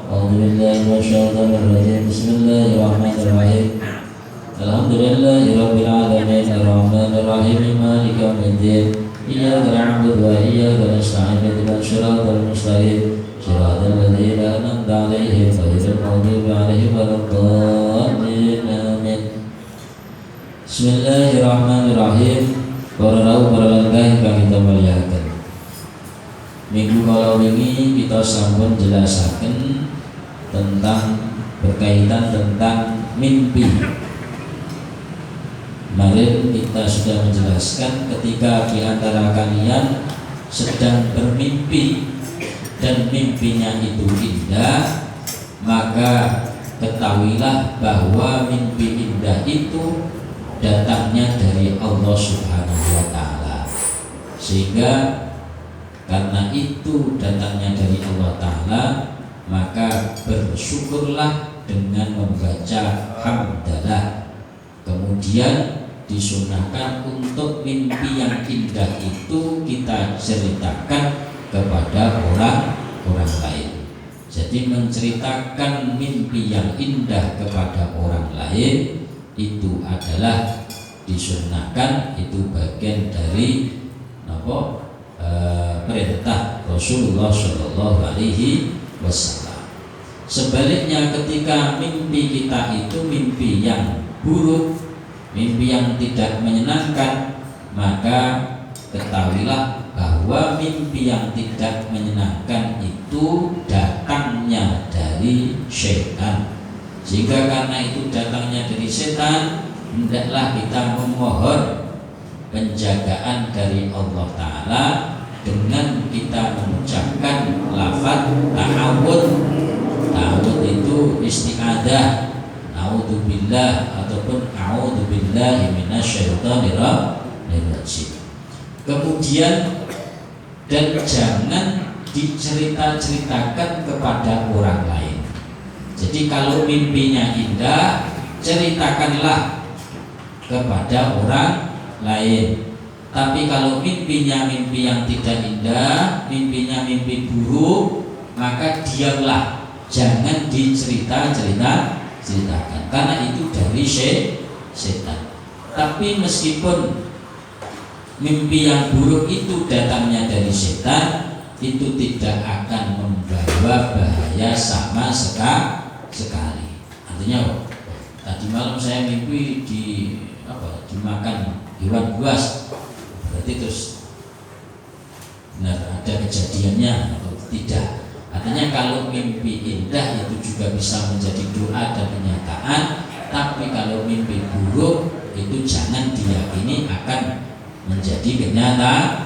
أعوذ بالله من الشيطان الرجيم بسم الله الرحمن الرحيم الحمد لله رب العالمين الرحمن الرحيم مالك يوم الدين إياك نعبد وإياك نستعين اهدنا الصراط المستقيم صراط الذين أنعمت عليهم غير المغضوب عليهم ولا الضالين آمين. Bismillahirrahmanirrahim. Para rawuh para langkah kang kita mulyakaken. Minggu kalau wingi kita sampun jelasaken tentang berkaitan tentang mimpi. Kemarin kita sudah menjelaskan ketika di antara kalian sedang bermimpi dan mimpinya itu indah, maka ketahuilah bahwa mimpi indah itu datangnya dari Allah Subhanahu wa Ta'ala. Sehingga karena itu datangnya dari Allah Ta'ala, maka bersyukurlah dengan membaca hamdalah. Kemudian disunahkan untuk mimpi yang indah itu kita ceritakan kepada orang lain. Jadi menceritakan mimpi yang indah kepada orang lain itu adalah disunahkan, itu bagian dari perintah Rasulullah Shallallahu Alaihi Wasallam. Sebaliknya ketika mimpi kita itu mimpi yang buruk, mimpi yang tidak menyenangkan, maka ketahuilah bahwa mimpi yang tidak menyenangkan itu datangnya dari syaitan. Jika karena itu datangnya dari setan, hendaklah kita memohon penjagaan dari Allah Ta'ala dengan kita mengucapkan lafaz ta'awud. Ta'awud itu isti'adah, a'udzubillah ataupun a'udzubillahi minasyaitonir rajim. Kemudian dan jangan dicerita-ceritakan kepada orang lain. Jadi kalau mimpinya indah, ceritakanlah kepada orang lain. Tapi kalau mimpinya mimpi yang tidak indah, mimpinya mimpi buruk, maka diamlah, jangan diceritakan, karena itu dari setan. Tapi meskipun mimpi yang buruk itu datangnya dari setan, itu tidak akan membawa bahaya sama sekali. Artinya tadi malam saya mimpi dimakan hewan buas, berarti terus benar ada kejadiannya atau tidak. Artinya kalau mimpi indah itu juga bisa menjadi doa dan kenyataan, tapi kalau mimpi buruk itu jangan diyakini akan menjadi kenyataan.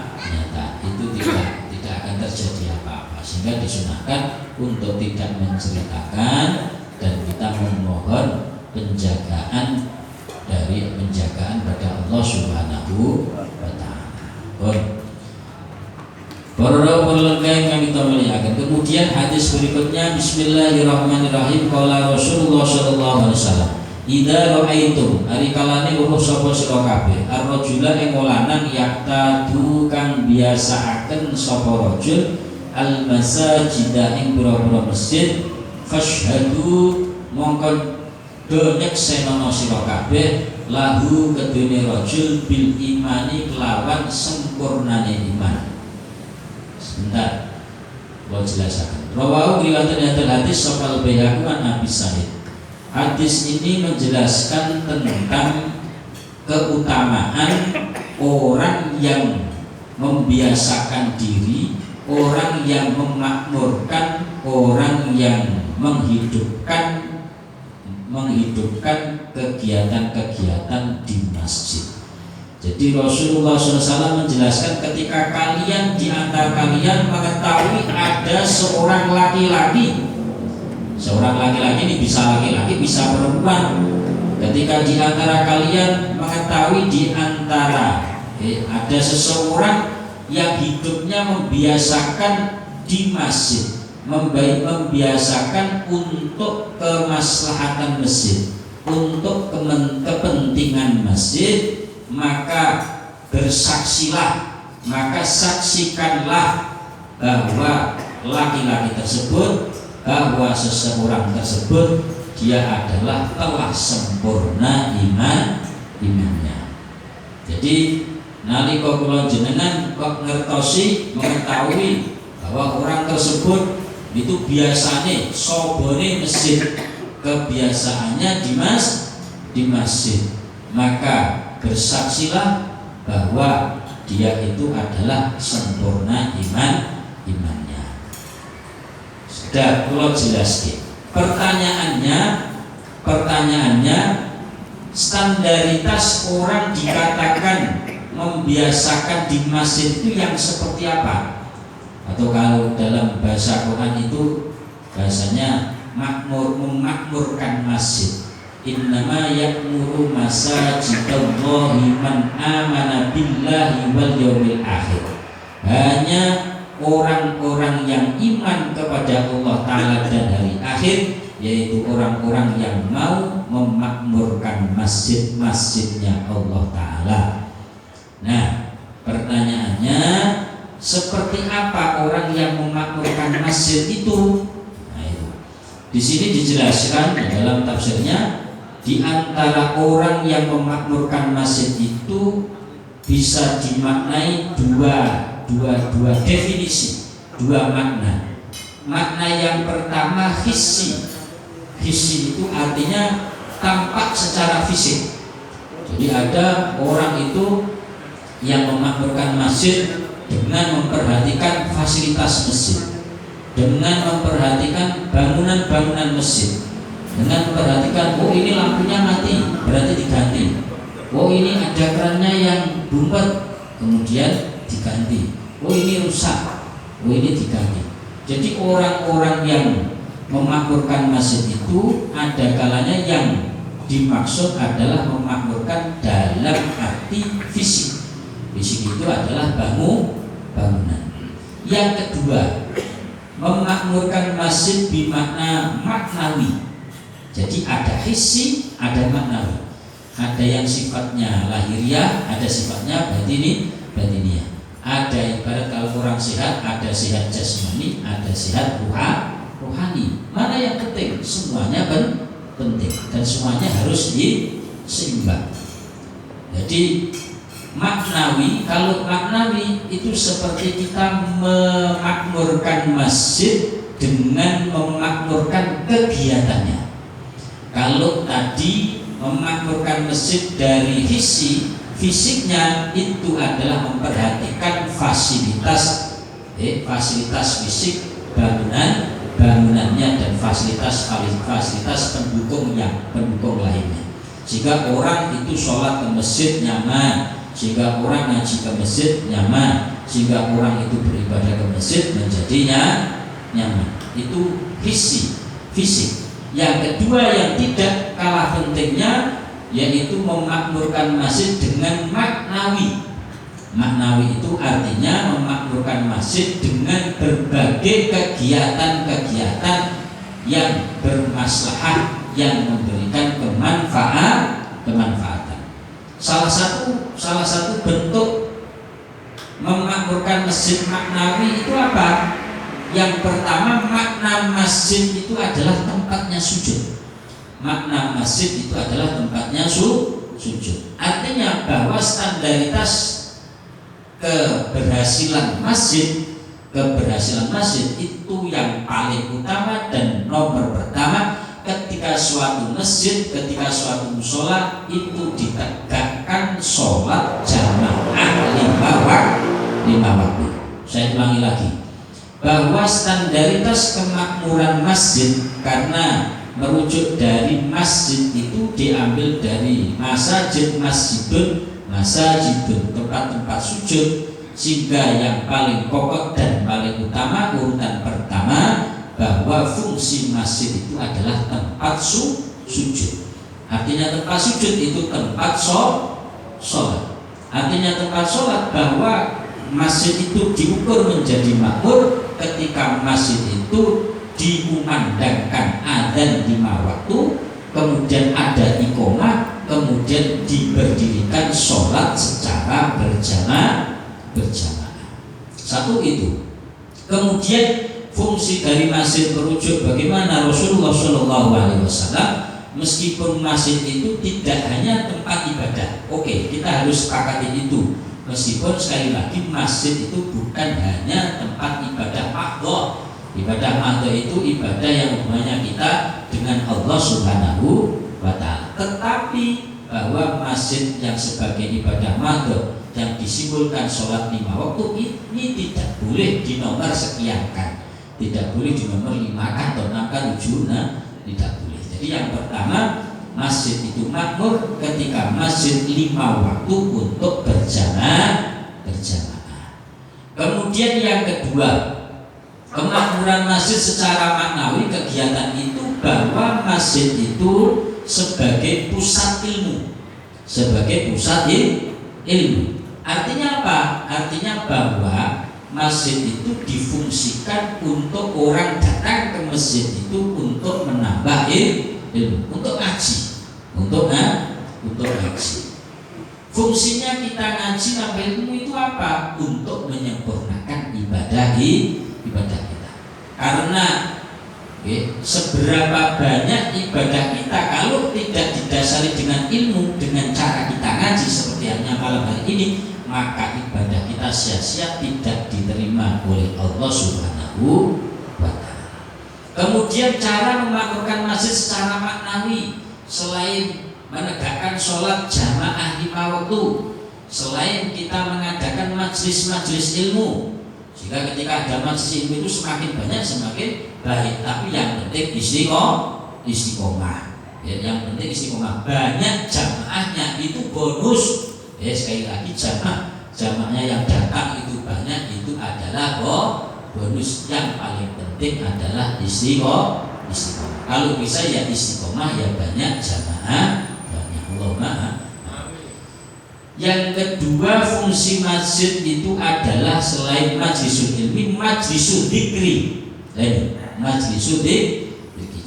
Itu tidak akan terjadi apa-apa, sehingga disunahkan untuk tidak menceritakan dan kita memohon penjagaan pada Allah Subhanahu wa Ta'ala. Para penelengkai yang kita muliakan. Kemudian hadis berikutnya, Bismillahirrahmanirrahim. Qala Rasulullah sallallahu alaihi wasallam, idza ra'aitum ari kalane weruh sapa sira kabeh ar-rajula ing lanang yaktadu kang biasaaken sapa rajul al-masajida ing pira-pira masjid fashhadu mongko do nyeksenono sira kabeh lahu kedune rajul bil imani kelawan sempurnane iman. Sebentar, mau jelaskan. Rawahu riwayat hadis sapa al-Baihaqi an Abi Sa'id. Hadis ini menjelaskan tentang keutamaan orang yang membiasakan diri, orang yang memakmurkan, orang yang menghidupkan kegiatan-kegiatan di masjid. Jadi Rasulullah SAW menjelaskan ketika kalian di antara kalian mengetahui ada seorang laki-laki ini bisa laki-laki bisa perempuan. Ketika di antara kalian mengetahui di antara ada seseorang yang hidupnya membiasakan di masjid, membiasakan untuk kemaslahatan masjid, untuk kepentingan masjid, maka bersaksilah, maka saksikanlah bahwa laki-laki tersebut bahwa seseorang tersebut dia adalah telah sempurna imannya. Jadi nalika kula jenengan kok mengetahui bahwa orang tersebut itu biasanya sobone masjid, kebiasaannya di masjid, maka bersaksilah bahwa dia itu adalah sempurna imannya. Sudah kula jelaskan. Pertanyaannya standaritas orang dikatakan membiasakan di masjid itu yang seperti apa? Atau kalau dalam bahasa Quran itu bahasanya memakmurkan masjid. Innama ya'muru masajidallahi man amana billahi wal yawmil akhir. Hanya orang-orang yang iman kepada Allah Ta'ala dan hari akhir, yaitu orang-orang yang mau memakmurkan masjid-masjidnya Allah Ta'ala. Nah, pertanyaannya, seperti apa orang yang memakmurkan masjid itu? Nah, itu di sini dijelaskan dalam tafsirnya, di antara orang yang memakmurkan masjid itu bisa dimaknai dua definisi, dua makna. Makna yang pertama hissi. Hissi itu artinya tampak secara fisik. Jadi ada orang itu yang memakmurkan masjid dengan memperhatikan fasilitas masjid, dengan memperhatikan bangunan-bangunan masjid, dengan memperhatikan, oh ini lampunya mati, berarti diganti. Oh ini ada kerannya yang bumpet, kemudian diganti. Oh ini rusak, oh ini diganti. Jadi orang-orang yang memakmurkan masjid itu ada kalanya yang dimaksud adalah memakmurkan dalam arti fisik. Fisik itu adalah bangunan. Yang kedua, memakmurkan masjid bermakna maknawi. Jadi ada hissi, ada maknawi. Ada yang sifatnya lahiriah, ada sifatnya batiniah. Ada ibarat kalau orang sehat, ada sehat jasmani, ada sehat rohani. Mana yang penting? Semuanya penting dan semuanya harus diseimbang. Jadi maknawi, kalau maknawi itu seperti kita memakmurkan masjid dengan memakmurkan kegiatannya. Kalau tadi memakmurkan masjid dari fisiknya itu adalah memperhatikan fasilitas fisik bangunannya dan fasilitas pendukung lainnya. Jika orang itu sholat ke masjid nyaman, jika orang ngaji ke masjid nyaman, jika orang itu beribadah ke masjid menjadinya nyaman. Itu fisik. Yang kedua yang tidak kalah pentingnya yaitu memakmurkan masjid dengan maknawi. Maknawi itu artinya memakmurkan masjid dengan berbagai kegiatan-kegiatan yang bermaslahah, yang memberikan kemanfaatan. Salah satu bentuk memakmurkan masjid maknawi itu apa? Yang pertama, makna masjid itu adalah tempatnya sujud. Makna masjid itu adalah tempatnya sujud. Artinya bahwa standaritas keberhasilan masjid itu yang paling utama dan nomor pertama ketika suatu masjid, ketika suatu mushola itu ditegakkan sholat jamaah 5 waktu. Saya ulangi lagi, bahwa standaritas kemakmuran masjid karena merujuk dari masjid itu diambil dari masjidun, tempat-tempat sujud, sehingga yang paling pokok dan paling utama, urutan pertama, bahwa fungsi masjid itu adalah tempat sujud. Artinya tempat sujud itu tempat sholat. Artinya tempat sholat, bahwa masjid itu diukur menjadi makmur ketika masjid itu dikumandangkan adzan 5 waktu, kemudian ada iqomah, kemudian diberdirikan sholat secara berjamaah. Satu itu. Kemudian fungsi dari masjid merujuk bagaimana Rasulullah Shallallahu Alaihi Wasallam, meskipun masjid itu tidak hanya tempat ibadah. Oke, kita harus sepakati itu. Meskipun sekali lagi masjid itu bukan hanya tempat ibadah mahdhah. Ibadah mahdhah itu ibadah yang hubungannya kita dengan Allah Subhanahu wa Ta'ala. Tetapi bahwa masjid yang sebagai ibadah mahdhah yang disimbolkan sholat 5 waktu ini tidak boleh dinomor sekiankan, tidak boleh dinomor 5 atau 6 7, tidak boleh. Jadi yang pertama, masjid itu makmur ketika masjid 5 waktu untuk berjamaah. Kemudian yang kedua, kemakmuran masjid secara maknawi, kegiatan itu bahwa masjid itu sebagai pusat ilmu, sebagai pusat ilmu. Artinya apa? Artinya bahwa masjid itu difungsikan untuk orang datang ke masjid itu untuk menambah ilmu, untuk ngaji, untuk ngaji. Fungsinya kita ngaji nambah ilmu itu apa? Untuk menyempurnakan ibadah kita. Karena seberapa banyak ibadah kita kalau tidak didasari dengan ilmu, dengan cara kita ngaji seperti halnya malam hari ini, maka ibadah kita sia-sia, tidak diterima oleh Allah Subhanahu wa Ta'ala. Kemudian cara memakmurkan masjid secara maknawi, selain menegakkan sholat jamaah 5 waktu, selain kita mengadakan majlis-majlis ilmu, sehingga ketika ada majlis ilmu itu semakin banyak semakin baik. Tapi yang penting istiqomah. Ya, yang penting istiqomah. Banyak jamaahnya itu bonus. Ya, sekali lagi jamaahnya yang datang itu banyak, itu adalah bonus. Yang paling penting adalah istiqomah. Kalau bisa ya istiqomah, ya banyak jamaah. Allahumma. Yang kedua, fungsi masjid itu adalah selain majlisul ilmi, majlisul dzikri. Majlisul dzikri.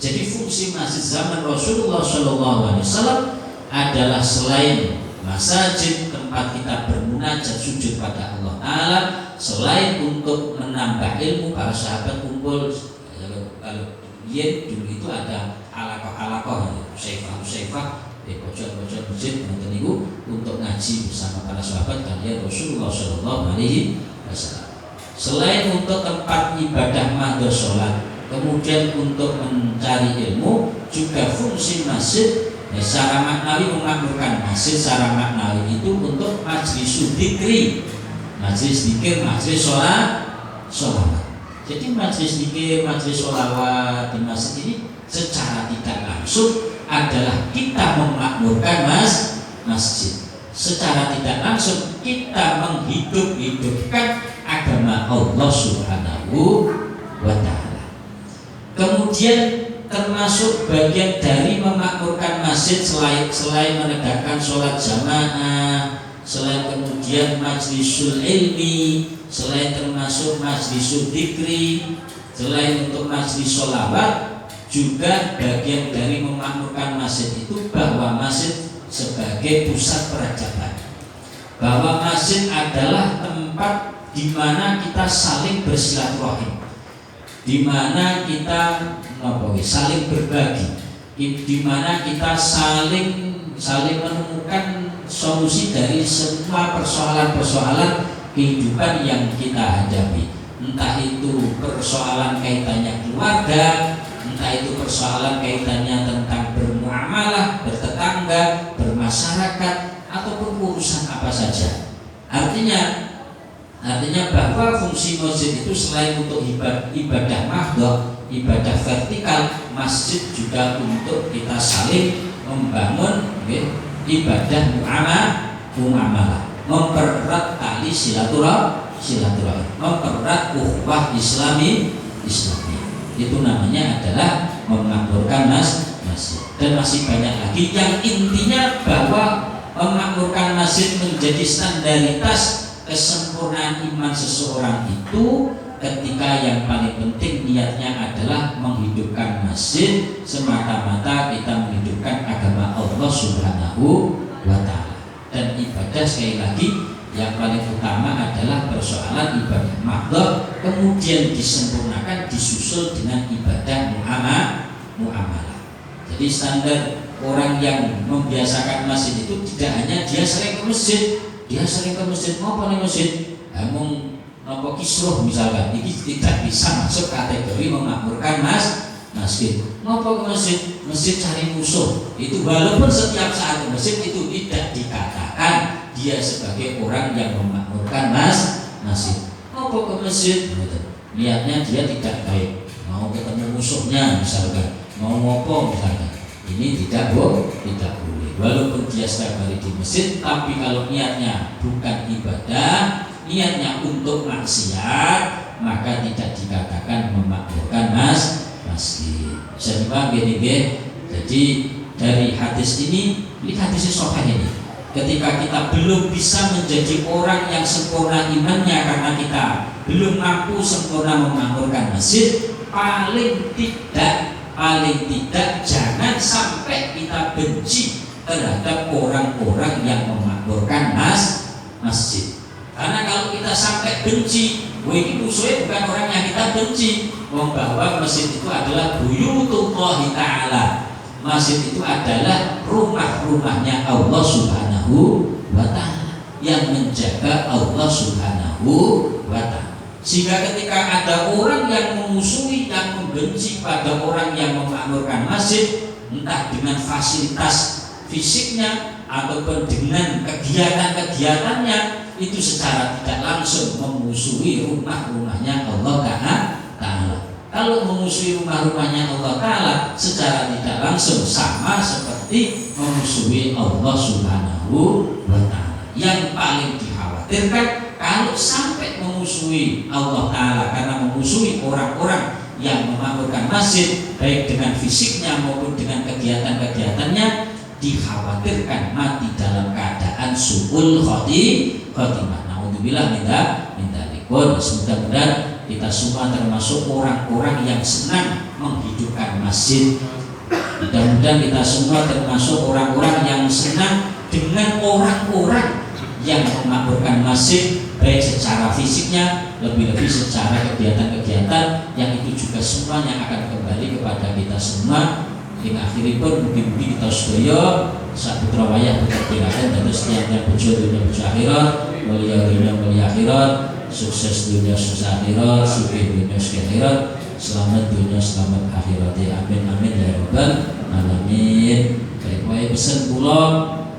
Jadi fungsi masjid zaman Rasulullah SAW adalah selain masjid tempat kita bermunajat sujud pada Allah Ta'ala, selain untuk menambah ilmu, para sahabat kumpul. Kalau dulu itu ada alakoh, syaifah pojok-pojok masjid untuk ngaji bersama para sahabat kalian Rasulullah Shallallahu Alaihi Wasallam. Selain untuk tempat ibadah mahdhah sholat, kemudian untuk mencari ilmu, juga fungsi masjid secara maknawi memakmurkan masjid secara maknawi itu untuk majlis dzikri, majlis dzikir, majlis sholawat. Jadi majlis dzikir, majlis sholawat di masjid ini secara tidak langsung adalah kita memakmurkan masjid. Secara tidak langsung kita menghidupkan agama Allah Subhanahu wa Ta'ala. Kemudian termasuk bagian dari memakmurkan masjid selain menegakkan sholat jamaah, selain kemudian majlisul ilmi, selain termasuk majlisul dzikri, selain untuk majlis sholawat, juga bagian dari memakmurkan masjid itu bahwa masjid sebagai pusat peradaban, bahwa masjid adalah tempat di mana kita saling bersilaturahim, di mana kita saling berbagi, di mana kita saling menemukan solusi dari semua persoalan-persoalan kehidupan yang kita hadapi, entah itu persoalan kaitannya keluarga, entah itu persoalan kaitannya tentang bermuamalah, bertetangga, bermasyarakat, ataupun urusan apa saja. Artinya bahwa fungsi masjid itu selain untuk ibadah mahdhah, ibadah vertikal, masjid juga untuk kita saling membangun ibadah muamalah, mempererat tali silaturahim, mempererat ukhuwah Islami. Itu namanya adalah memakmurkan masjid. Dan masih banyak lagi yang intinya bahwa memakmurkan masjid menjadi standaritas kesempurnaan iman seseorang itu ketika yang paling penting niatnya adalah menghidupkan masjid semata-mata kita menghidupkan agama Allah Subhanahu wa Ta'ala. Dan ibadah sekali lagi Yang paling utama adalah persoalan ibadah mahdoh, kemudian disempurnakan disusul dengan ibadah muamalah. Jadi standar orang yang membiasakan masjid itu tidak hanya dia sering ke masjid, mau nih masjid, ngomong nopo kisruh misalkan, ini tidak bisa masuk kategori memakmurkan masjid. Ngopo ke masjid cari musuh. Itu walaupun setiap saat ke masjid itu tidak dikatakan dia sebagai orang yang memakmurkan masjid. Ngopo ke masjid, niatnya dia tidak baik, mau ketemu musuhnya misalkan, mau ngopo misalkan. Ini tidak boleh. Walaupun dia setiap hari di masjid, tapi kalau niatnya bukan ibadah, niatnya untuk maksiat, maka tidak dikatakan memakmurkan masjid. Bisa dipahami gini. Jadi dari hadis ini hadis sahih ini. Ketika kita belum bisa menjadi orang yang sempurna imannya karena kita belum mampu sempurna memakmurkan masjid, paling tidak jangan sampai kita benci terhadap orang-orang yang memakmurkan masjid. Karena kalau kita sampai benci, ini musuhnya bukan orang yang kita benci, bahwa masjid itu adalah buyutullahi ta'ala. Masjid itu adalah rumah-rumahnya Allah Subhanahu wa ta'ala, yang menjaga Allah Subhanahu wa ta'ala. Sehingga ketika ada orang yang memusuhi, yang membenci pada orang yang memakmurkan masjid, entah dengan fasilitas fisiknya ataupun dengan kegiatan-kegiatannya, itu secara tidak langsung memusuhi rumah-rumahnya Allah Ta'ala. Kalau memusuhi rumah-rumahnya Allah Ta'ala secara tidak langsung sama seperti memusuhi Allah Subhanahu wa Ta'ala. Yang paling dikhawatirkan kalau sampai memusuhi Allah Ta'ala karena memusuhi orang-orang yang memakmurkan masjid, baik dengan fisiknya maupun dengan kegiatan-kegiatannya, dikhawatirkan mati dalam keadaan su'ul khotimah. Naudzubillah min dzalik. Mudah-mudahan kita semua termasuk orang-orang yang senang menghidupkan masjid. Mudah-mudahan kita semua termasuk orang-orang yang senang dengan orang-orang yang memakmurkan masjid, baik secara fisiknya, lebih-lebih secara kegiatan-kegiatan yang itu juga semuanya akan kembali kepada kita semua. Ing akhiripun mungkin kita sedaya saputra wayah berkirakan dan setiapnya bojo dunia bojo akhirat, mulia dunia mulia akhirat, sukses dunia sukses akhirat, sugih dunia sugih akhirat, selamat dunia selamat akhirat. Amin amin ya rabbal alamin. Baik pesan kula,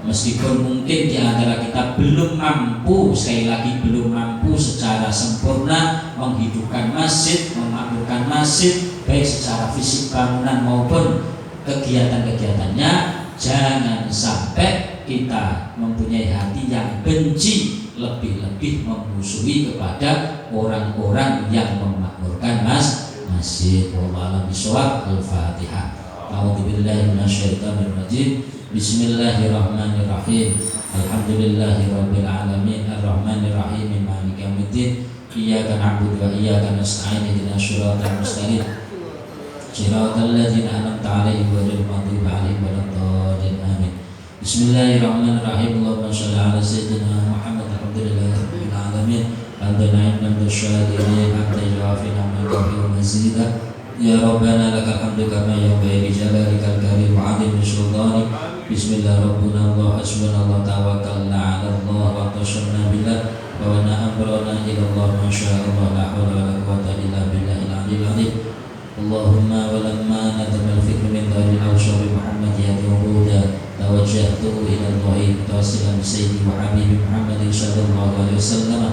meskipun mungkin di antara kita belum mampu, sekali lagi belum mampu secara sempurna menghidupkan masjid, memakmurkan masjid, baik secara fisik bangunan maupun kegiatan-kegiatannya, jangan sampai kita mempunyai hati yang benci, lebih-lebih memusuhi kepada orang-orang yang memakmurkan masjid. Wallahu a'lam bishawab. Al-Fatihah. A'udzubillahi minasyaitonir rajim. Bismillahirrahmanirrahim. Alhamdulillahirabbil alamin arrahmanir rahim maliki yaumiddin. Iyyaka na'budu wa iyyaka nasta'in ihdinas shiratal mustaqim. Shiratal ladzina an'amta 'alaihim ghairil maghdubi 'alaihim waladdallin. Amin. Bismillahirrahmanirrahim. Allahumma shalli 'ala sayyidina Muhammad. Alhamdulillahirabbil alamin. Hamdan 'inda syadirin hatta yuafina min wa mazida. Ya Rabbana lakal hamdu kama yanbaghi li jalalika al-karim wa 'azimi sultanik. Bismillah rabbuna Allah hasbunallah tawakkalna 'ala Allah wa tawakalna billah wa wana amrana ila Allah ma syaa Allah la haula wa la quwwata illa billahil 'aliyyil 'azim. Allahumma wa lamma nadama al-fikr min dhalil awsha bi Muhammadiyati wa huda tawajjahtu ila Allah mutawassilan bi sayyidi wa habibi Muhammadin sallallahu alaihi wasallam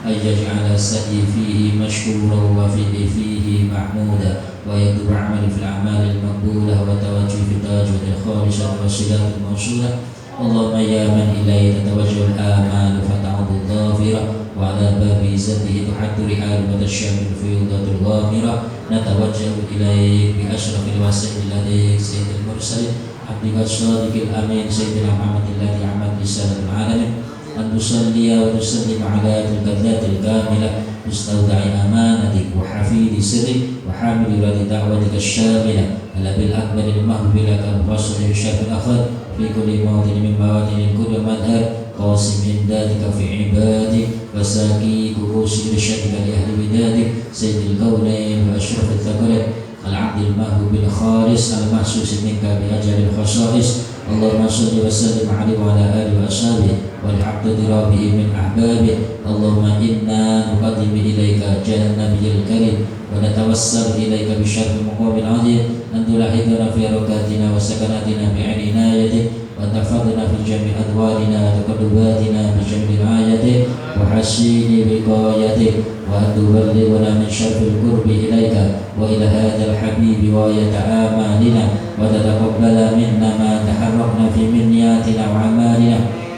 ay yaj'ala sa'i fihi mashkura wa fihi mahmuda wa yadub 'amali fil a'malil maqbulah wa tawajjuh fi tajwidil khalisah wa silatul mawsulah. Allahumma ya man ilayhi tatawajjahu al-amal fata'udhu dhafira wa ala babi izzatihi tuhaddu rihal wa tashamil fiyudatul ghamira. Natawajjahu ilayhi bi ashrafil wasa'il ladayk sayyidil mursalin abdika shadiqil amin sayyidina Muhammadin ladhi amad lisanatul alamin. An tusalliya wa tusallim ala al-qadlatil kamilah mustawda'i amanatik wa hafidhi sirrik wa hamili radi da'watika syamilah ala bil akbaril mahbilaka al-fasri syafil akhad fi kulli mawdin min mawadin kulli madhar قاسم ذاتك في عبادك وساقي كؤوس إرشادك لأهل بدادك سيد الكونين وأشرف الثقلين العبد المهوب الخالص المحسوس منك بأجل الخصائص اللهم صل وسلم عليه وعلى آله وأصحابه والعبد ضرابه من أحبابه اللهم إنا نقدم إليك جاه النبي الكريم ونتوسل إليك بشرف المقام العظيم أن تلاحظنا في ركاتنا وسكناتنا بعين عنايتك وأن تحفظنا في جميع أدوارنا وتقلباتنا بجميع رعايتك وحسين وقايتك وأن تبلغنا من شرف القرب إليك وإلى هذا الحبيب غاية آمالنا وتتقبل منا ما تحركنا في منياتنا وأعمالنا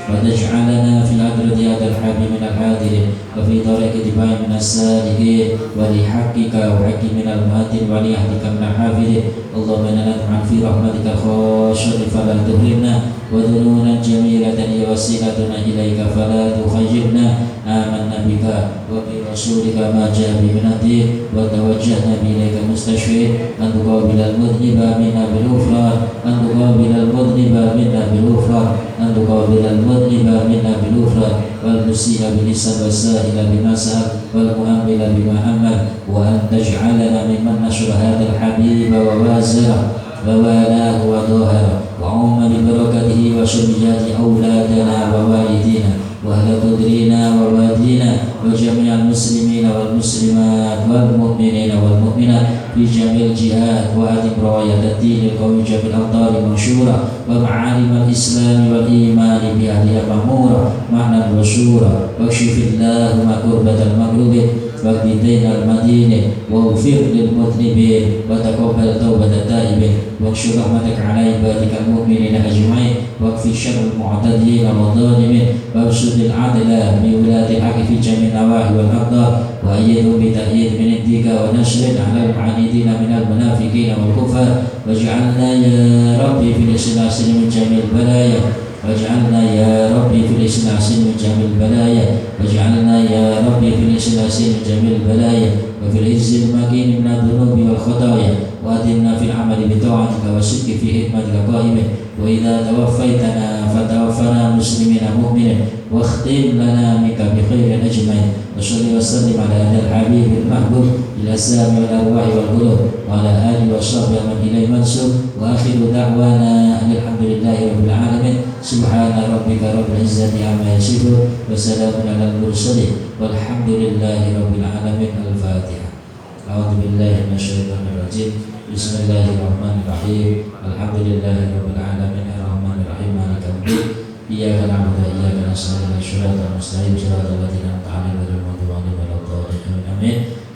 وتجعلنا في أدرة هذا الحبيب من الحاضرين وفي طريق اتباع من السالكين ولحقك وحق من المؤذن ولعهدك من الحافظين اللهم إنا نطمع في رحمتك الخاشعة فلا تهرمنا وذنونا جميلة هي وسيلتنا إليك فلا تخيبنا آمنا بك وبرسولك ما جاء به من الدين وتوجهنا إليك مستشفين أن تقابل المذنب منا بالغفران أن تقابل المذنب منا بالغفران أن تقابل المذنب منا بالغفران والمسيء بلسان والسائل بما سأل والمؤمل بما أمل وأن تجعلنا ممن نشر هذا الحبيب ووازره ووالاه وظاهره وعم ببركته وشريات أولادنا ووالدينا وأهل قدرنا ووالدينا وجميع المسلمين والمسلمات والمؤمنين والمؤمنات في جميع الجهات وأدم راية الدين القوي جميع الأوطان منشورة ومعالم الإسلام والإيمان بأهلها مأمورة معنى البشورة واكشف اللهم كربة المغلوبين واقض دين المدينين واغفر للمذنبين وتقبل توبة التائبين واكشف رحمتك على عبادك المؤمنين أجمعين واكفي شر المعتدين والظالمين وابسط العدل بولاة الحق في جميع النواحي والأقدار وأيدهم بتأييد من عندك ونشر على المعاندين من المنافقين والكفار واجعلنا يا ربي في الإسلام من جميع البلايا واجعلنا يا ربي في الإسلام من جميع البلايا واجعلنا يا ربي في الإسلام من جميع البلايا وفي العز المكين من الذنوب والخطايا وأدمنا في العمل بطاعتك والصدق في خدمتك قائمين وإذا توفيتنا فتوفنا مسلمين مؤمنين واختم لنا منك بخير أجمعين وصل وسلم على هذا الحبيب المحبوب بالأسلام والأرواح والقلوب وعلى آله وصحبه من إليه منسوب وآخر دعوانا أن الحمد لله رب العالمين سبحان ربك رب العزة عما يصفون وسلام على المرسلين والحمد لله رب العالمين. الفاتحة. أعوذ بالله من الشيطان الرجيم. بسم الله الرحمن الرحيم. الحمد لله رب العالمين الرحمن الرحيم مالك يوم الدين إياك نعبد وإياك نستعين اهدنا الصراط المستقيم صراط الذين أنعمت عليهم غير المغضوب عليهم ولا الضالين آمين.